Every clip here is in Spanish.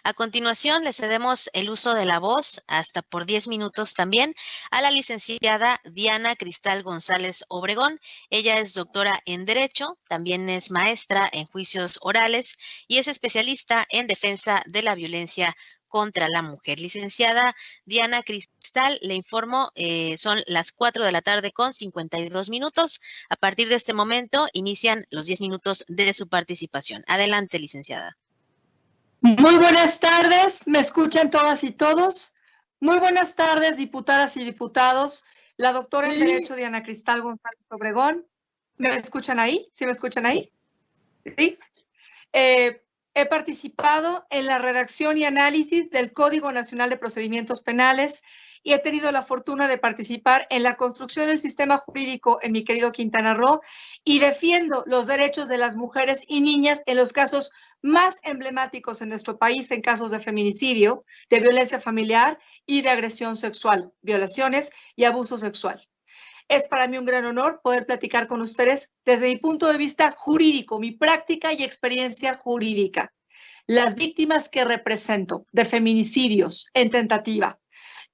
A continuación, le cedemos el uso de la voz, hasta por 10 minutos también, a la licenciada Diana Cristal González Obregón. Ella es doctora en Derecho, también es maestra en juicios orales y es especialista en defensa de la violencia contra la mujer. Licenciada Diana Cristal, le informo, son las 4 de la tarde con 52 minutos. A partir de este momento inician los 10 minutos de su participación. Adelante, licenciada. Muy buenas tardes, ¿me escuchan todas y todos? Muy buenas tardes, diputadas y diputados. La doctora en Derecho Diana Cristal González Obregón. ¿Me escuchan ahí? ¿Sí me escuchan ahí? Sí. He participado en la redacción y análisis del Código Nacional de Procedimientos Penales y he tenido la fortuna de participar en la construcción del sistema jurídico en mi querido Quintana Roo y defiendo los derechos de las mujeres y niñas en los casos más emblemáticos en nuestro país, en casos de feminicidio, de violencia familiar y de agresión sexual, violaciones y abuso sexual. Es para mí un gran honor poder platicar con ustedes desde mi punto de vista jurídico, mi práctica y experiencia jurídica. Las víctimas que represento de feminicidios en tentativa,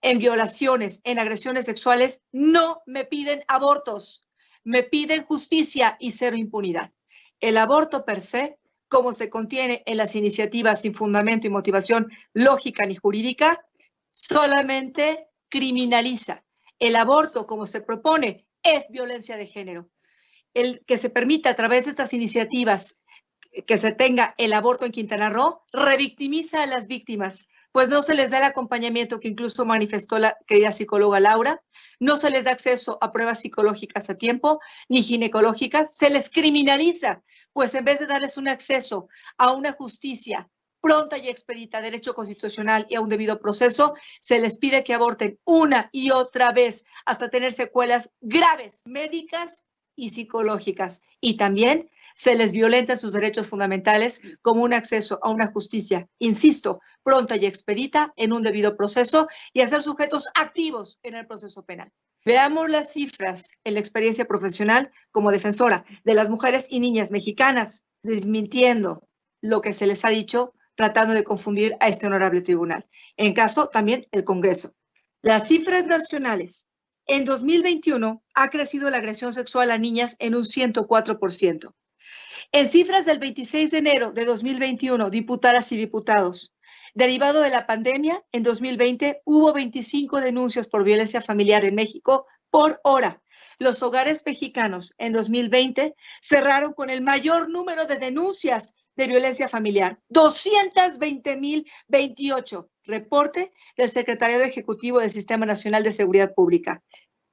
en violaciones, en agresiones sexuales, no me piden abortos, me piden justicia y cero impunidad. El aborto per se, como se contiene en las iniciativas sin fundamento y motivación lógica ni jurídica, solamente criminaliza. El aborto, como se propone, es violencia de género. El que se permita a través de estas iniciativas que se tenga el aborto en Quintana Roo, revictimiza a las víctimas, pues no se les da el acompañamiento que incluso manifestó la querida psicóloga Laura, no se les da acceso a pruebas psicológicas a tiempo, ni ginecológicas, se les criminaliza, pues en vez de darles un acceso a una justicia pronta y expedita, derecho constitucional y a un debido proceso, se les pide que aborten una y otra vez hasta tener secuelas graves, médicas y psicológicas. Y también se les violenta sus derechos fundamentales como un acceso a una justicia, insisto, pronta y expedita en un debido proceso y a ser sujetos activos en el proceso penal. Veamos las cifras en la experiencia profesional como defensora de las mujeres y niñas mexicanas, desmintiendo lo que se les ha dicho, tratando de confundir a este honorable tribunal. En caso también el Congreso. Las cifras nacionales. En 2021 ha crecido la agresión sexual a niñas en un 104%. En cifras del 26 de enero de 2021, diputadas y diputados, derivado de la pandemia, en 2020 hubo 25 denuncias por violencia familiar en México por hora. Los hogares mexicanos en 2020 cerraron con el mayor número de denuncias de violencia familiar, 220,028, reporte del Secretariado Ejecutivo del Sistema Nacional de Seguridad Pública.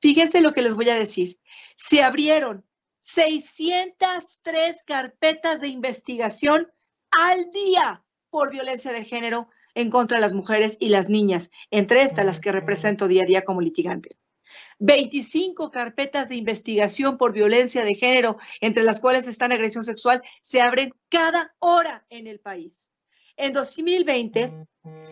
Fíjense lo que les voy a decir. Se abrieron 603 carpetas de investigación al día por violencia de género en contra de las mujeres y las niñas, entre estas las que represento día a día como litigante. 25 carpetas de investigación por violencia de género, entre las cuales están agresión sexual, se abren cada hora en el país. En 2020,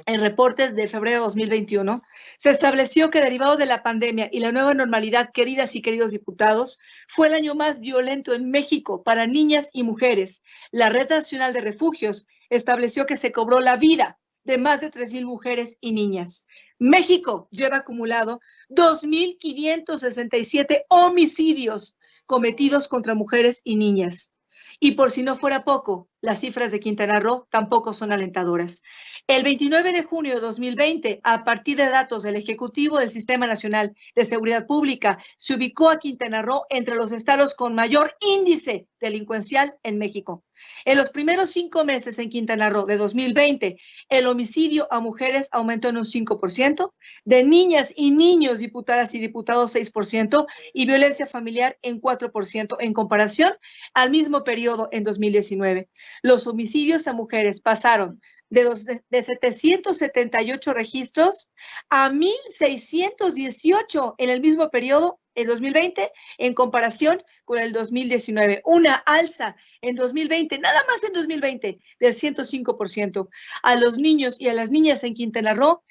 en reportes de febrero de 2021, se estableció que derivado de la pandemia y la nueva normalidad, queridas y queridos diputados, fue el año más violento en México para niñas y mujeres. La Red Nacional de Refugios estableció que se cobró la vida de más de 3,000 mujeres y niñas. México lleva acumulado 2,567 homicidios cometidos contra mujeres y niñas. Y por si no fuera poco, las cifras de Quintana Roo tampoco son alentadoras. El 29 de junio de 2020, a partir de datos del Ejecutivo del Sistema Nacional de Seguridad Pública, se ubicó a Quintana Roo entre los estados con mayor índice delincuencial en México. En los primeros 5 meses en Quintana Roo de 2020, el homicidio a mujeres aumentó en un 5%, de niñas y niños, diputadas y diputados, 6%, y violencia familiar en 4% en comparación al mismo periodo en 2019. Los homicidios a mujeres pasaron de 778 registros a 1,618 en el mismo periodo en 2020 en comparación con el 2019. Una alza en 2020, nada más en 2020, del 105%. A los niños y a las niñas en Quintana Roo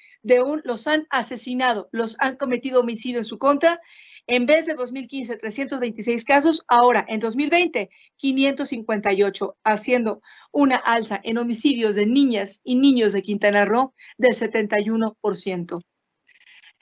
los han asesinado, los han cometido homicidio en su contra En vez de 2015, 326 casos, ahora en 2020, 558, haciendo una alza en homicidios de niñas y niños de Quintana Roo del 71%.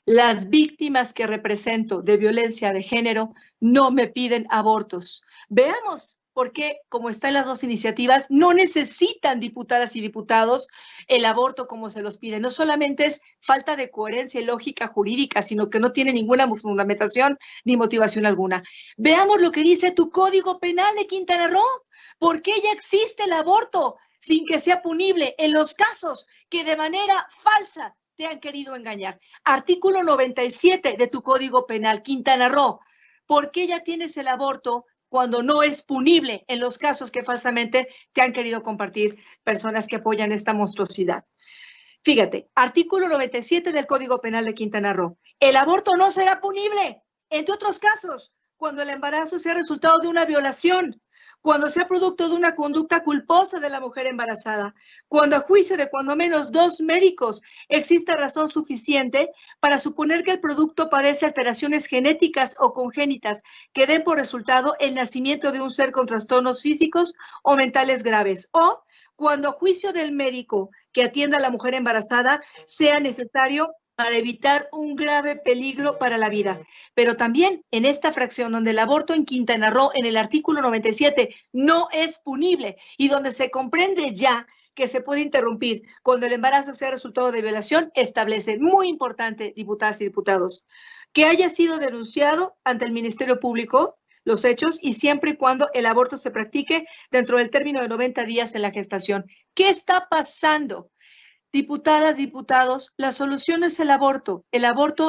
Las víctimas que represento de violencia de género no me piden abortos. Veamos por qué, como está en las dos iniciativas, no necesitan diputadas y diputados el aborto como se los pide. No solamente es falta de coherencia y lógica jurídica, sino que no tiene ninguna fundamentación ni motivación alguna. Veamos lo que dice tu Código Penal de Quintana Roo. ¿Por qué ya existe el aborto sin que sea punible en los casos que de manera falsa te han querido engañar? Artículo 97 de tu Código Penal, Quintana Roo. ¿Por qué ya tienes el aborto cuando no es punible en los casos que falsamente te han querido compartir personas que apoyan esta monstruosidad? Fíjate, artículo 97 del Código Penal de Quintana Roo. El aborto no será punible, entre otros casos, cuando el embarazo sea resultado de una violación, cuando sea producto de una conducta culposa de la mujer embarazada, cuando a juicio de cuando menos 2 médicos exista razón suficiente para suponer que el producto padece alteraciones genéticas o congénitas que den por resultado el nacimiento de un ser con trastornos físicos o mentales graves, o cuando a juicio del médico que atienda a la mujer embarazada sea necesario para evitar un grave peligro para la vida. Pero también en esta fracción donde el aborto en Quintana Roo, en el artículo 97, no es punible y donde se comprende ya que se puede interrumpir cuando el embarazo sea resultado de violación, establece, muy importante, diputadas y diputados, que haya sido denunciado ante el Ministerio Público los hechos y siempre y cuando el aborto se practique dentro del término de 90 días en la gestación. ¿Qué está pasando? Diputadas, diputados, la solución no es el aborto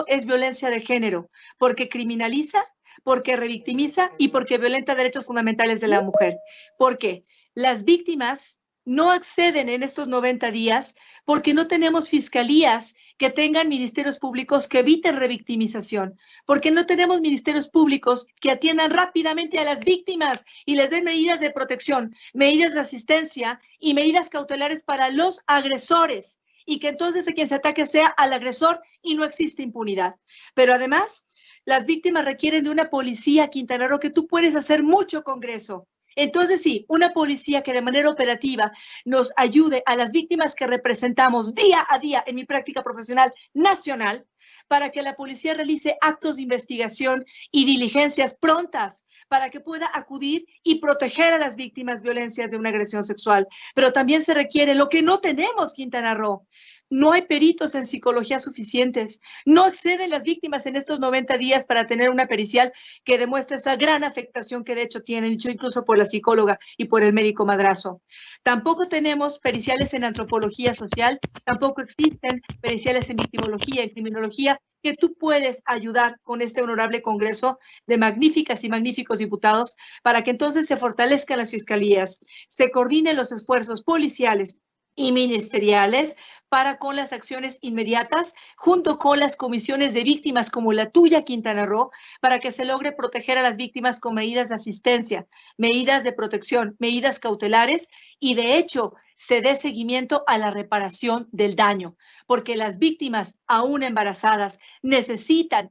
es violencia de género, porque criminaliza, porque revictimiza y porque violenta derechos fundamentales de la mujer. Porque las víctimas no acceden en estos 90 días porque no tenemos fiscalías que tengan ministerios públicos que eviten revictimización, porque no tenemos ministerios públicos que atiendan rápidamente a las víctimas y les den medidas de protección, medidas de asistencia y medidas cautelares para los agresores, y que entonces a quien se ataque sea al agresor y no existe impunidad. Pero además, las víctimas requieren de una policía, Quintana Roo, que tú puedes hacer mucho Congreso. Entonces sí, una policía que de manera operativa nos ayude a las víctimas que representamos día a día en mi práctica profesional nacional, para que la policía realice actos de investigación y diligencias prontas para que pueda acudir y proteger a las víctimas de violencias de una agresión sexual. Pero también se requiere lo que no tenemos, Quintana Roo. No hay peritos en psicología suficientes. No acceden las víctimas en estos 90 días para tener una pericial que demuestre esa gran afectación que de hecho tienen, dicho incluso por la psicóloga y por el médico madrazo. Tampoco tenemos periciales en antropología social, tampoco existen periciales en victimología, en criminología, que tú puedes ayudar con este honorable Congreso de magníficas y magníficos diputados para que entonces se fortalezcan las fiscalías, se coordinen los esfuerzos policiales y ministeriales para con las acciones inmediatas, junto con las comisiones de víctimas como la tuya, Quintana Roo, para que se logre proteger a las víctimas con medidas de asistencia, medidas de protección, medidas cautelares y, de hecho, se dé seguimiento a la reparación del daño, porque las víctimas, aún embarazadas, necesitan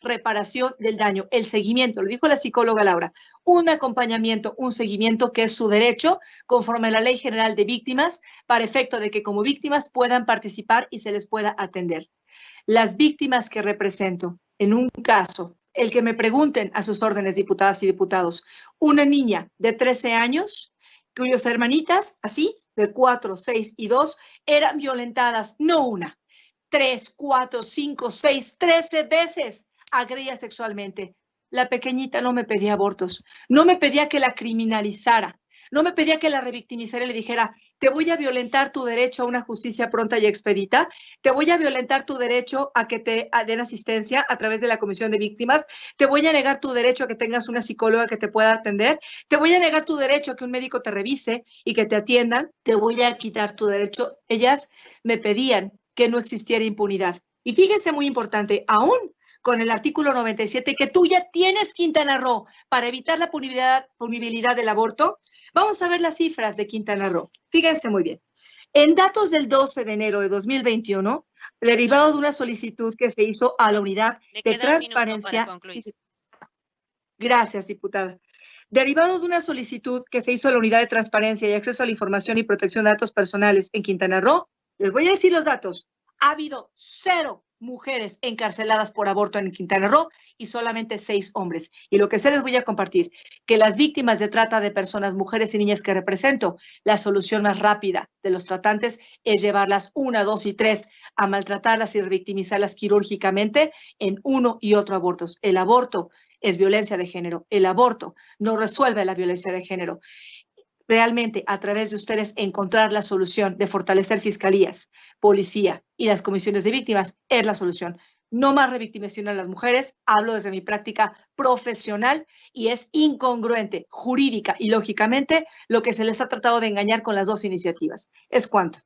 reparación del daño, el seguimiento, lo dijo la psicóloga Laura, un acompañamiento, un seguimiento que es su derecho conforme a la Ley General de Víctimas, para efecto de que como víctimas puedan participar y se les pueda atender. Las víctimas que represento, en un caso, el que me pregunten a sus órdenes, diputadas y diputados, una niña de 13 años, cuyas hermanitas, así, de 4, 6 y 2, eran violentadas, no una, 3, 4, 5, 6, 13 veces agredida sexualmente. La pequeñita no me pedía abortos, no me pedía que la criminalizara, no me pedía que la revictimizara y le dijera, te voy a violentar tu derecho a una justicia pronta y expedita, te voy a violentar tu derecho a que te den asistencia a través de la Comisión de Víctimas, te voy a negar tu derecho a que tengas una psicóloga que te pueda atender, te voy a negar tu derecho a que un médico te revise y que te atiendan, te voy a quitar tu derecho. Ellas me pedían que no existiera impunidad. Y fíjense, muy importante, aún con el artículo 97 que tú ya tienes, Quintana Roo, para evitar la punibilidad del aborto, vamos a ver las cifras de Quintana Roo. Fíjense muy bien. En datos del 12 de enero de 2021, derivado de una solicitud que se hizo a la unidad Le de queda un minuto para transparencia. concluir. Gracias, diputada. Derivado de una solicitud que se hizo a la Unidad de Transparencia y Acceso a la Información y Protección de Datos Personales en Quintana Roo, les voy a decir los datos. Ha habido 0 mujeres encarceladas por aborto en Quintana Roo y solamente 6 hombres. Y lo que sé les voy a compartir, que las víctimas de trata de personas, mujeres y niñas que represento, la solución más rápida de los tratantes es llevarlas 1, 2 y 3 a maltratarlas y revictimizarlas quirúrgicamente en uno y otro abortos. El aborto es violencia de género. El aborto no resuelve la violencia de género. Realmente, a través de ustedes, encontrar la solución de fortalecer fiscalías, policía y las comisiones de víctimas es la solución. No más revictimización a las mujeres, hablo desde mi práctica profesional y es incongruente jurídica y lógicamente lo que se les ha tratado de engañar con las dos iniciativas. ¿Es cuánto?